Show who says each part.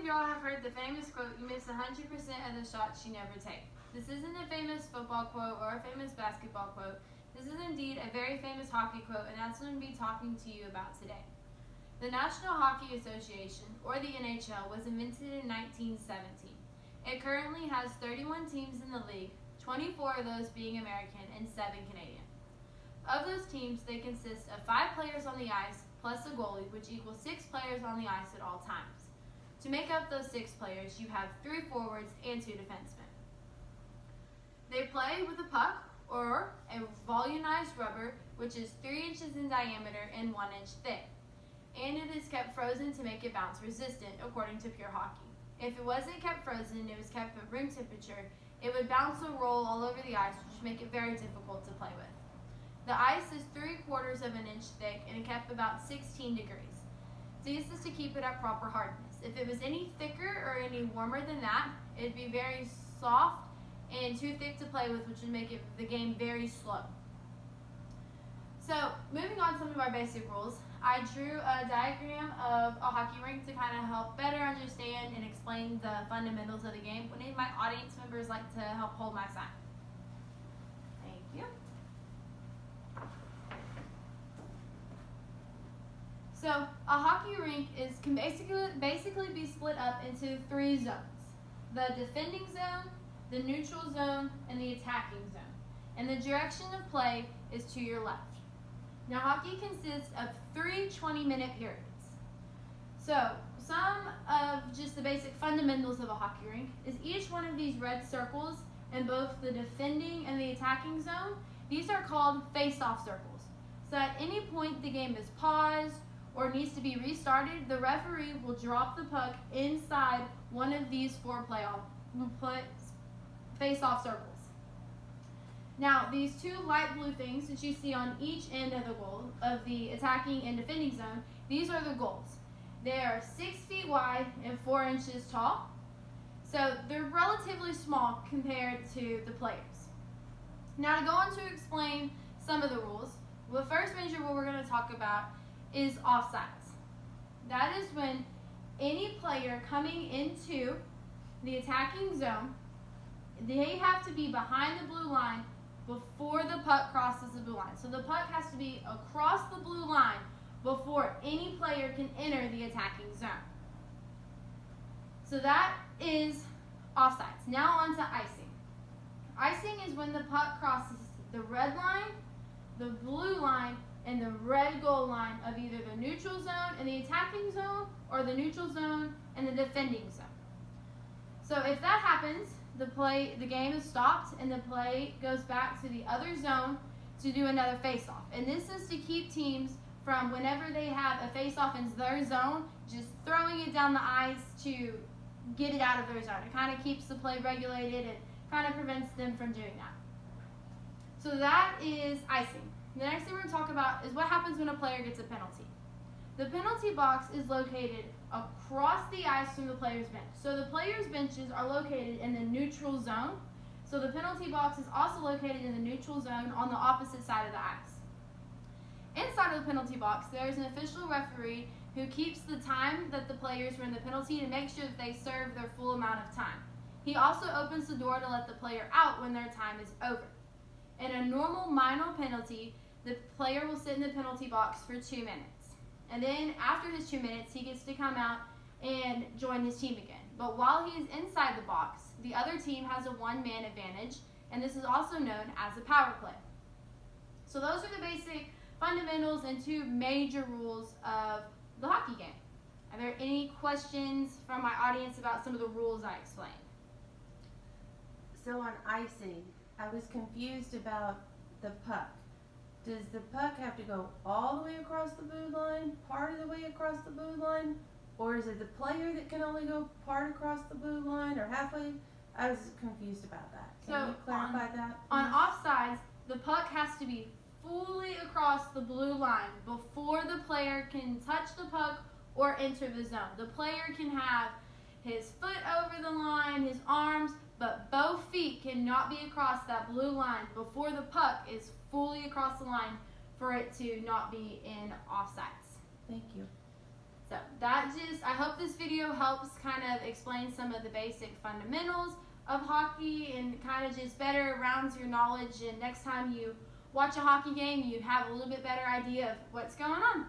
Speaker 1: of y'all have heard the famous quote, "You miss 100% of the shots you never take." This isn't a famous football quote or a famous basketball quote. This is indeed a very famous hockey quote, and that's what I'm going to be talking to you about today. The National Hockey Association, or the NHL, was invented in 1917. It currently has 31 teams in the league, 24 of those being American and 7 Canadian. Of those teams, they consist of 5 players on the ice plus a goalie, which equals 6 players on the ice at all times. To make up those 6 players, you have 3 forwards and 2 defensemen. They play with a puck or a volumized rubber, which is 3 inches in diameter and 1 inch thick, and it is kept frozen to make it bounce resistant, according to Pure Hockey. If it wasn't kept frozen and it was kept at room temperature, it would bounce and roll all over the ice, which would make it very difficult to play with. The ice is 3/4 of an inch thick and it kept about 16 degrees. This is to keep it at proper hardness. If it was any thicker or any warmer than that, it would be very soft and too thick to play with, which would make the game very slow. So, moving on to some of our basic rules, I drew a diagram of a hockey rink to kind of help better understand and explain the fundamentals of the game. Would any of my audience members like to help hold my sign? Thank you. So, a hockey rink can basically be split up into 3 zones: the defending zone, the neutral zone, and the attacking zone. And the direction of play is to your left. Now, hockey consists of 3 20-minute periods. So, some of just the basic fundamentals of a hockey rink is each one of these red circles in both the defending and the attacking zone, these are called face-off circles. So, at any point the game is paused or needs to be restarted, the referee will drop the puck inside one of these 4 face-off circles. Now, these 2 light blue things that you see on each end of the goal of the attacking and defending zone, these are the goals. They are 6 feet wide and 4 inches tall. So they're relatively small compared to the players. Now, to go on to explain some of the rules, the first major rule we're going to talk about is offsides. That is when any player coming into the attacking zone, they have to be behind the blue line before the puck crosses the blue line. So the puck has to be across the blue line before any player can enter the attacking zone. So that is offsides. Now on to icing. Icing is when the puck crosses the red line, the blue line, and the red goal line of either the neutral zone and the attacking zone or the neutral zone and the defending zone. So if that happens, the game is stopped and the play goes back to the other zone to do another face-off. And this is to keep teams from, whenever they have a face-off in their zone, just throwing it down the ice to get it out of their zone. It kind of keeps the play regulated and kind of prevents them from doing that. So that is icing. The next thing we're going to talk about is what happens when a player gets a penalty. The penalty box is located across the ice from the player's bench. So the player's benches are located in the neutral zone. So the penalty box is also located in the neutral zone on the opposite side of the ice. Inside of the penalty box, there is an official referee who keeps the time that the players were in the penalty to make sure that they serve their full amount of time. He also opens the door to let the player out when their time is over. In a normal minor penalty, the player will sit in the penalty box for 2 minutes. And then after his 2 minutes, he gets to come out and join his team again. But while he is inside the box, the other team has a 1-man advantage, and this is also known as a power play. So those are the basic fundamentals and 2 major rules of the hockey game. Are there any questions from my audience about some of the rules I explained?
Speaker 2: So on icing, I was confused about the puck. Does the puck have to go all the way across the blue line, part of the way across the blue line? Or is it the player that can only go part across the blue line or halfway? I was confused about that. Can you clarify that?
Speaker 1: On offsides, the puck has to be fully across the blue line before the player can touch the puck or enter the zone. The player can have his foot over the line, his arms, but both feet cannot be across that blue line before the puck is fully across the line for it to not be in offsides.
Speaker 2: Thank you.
Speaker 1: So I hope this video helps kind of explain some of the basic fundamentals of hockey and kind of just better rounds your knowledge, and next time you watch a hockey game you have a little bit better idea of what's going on.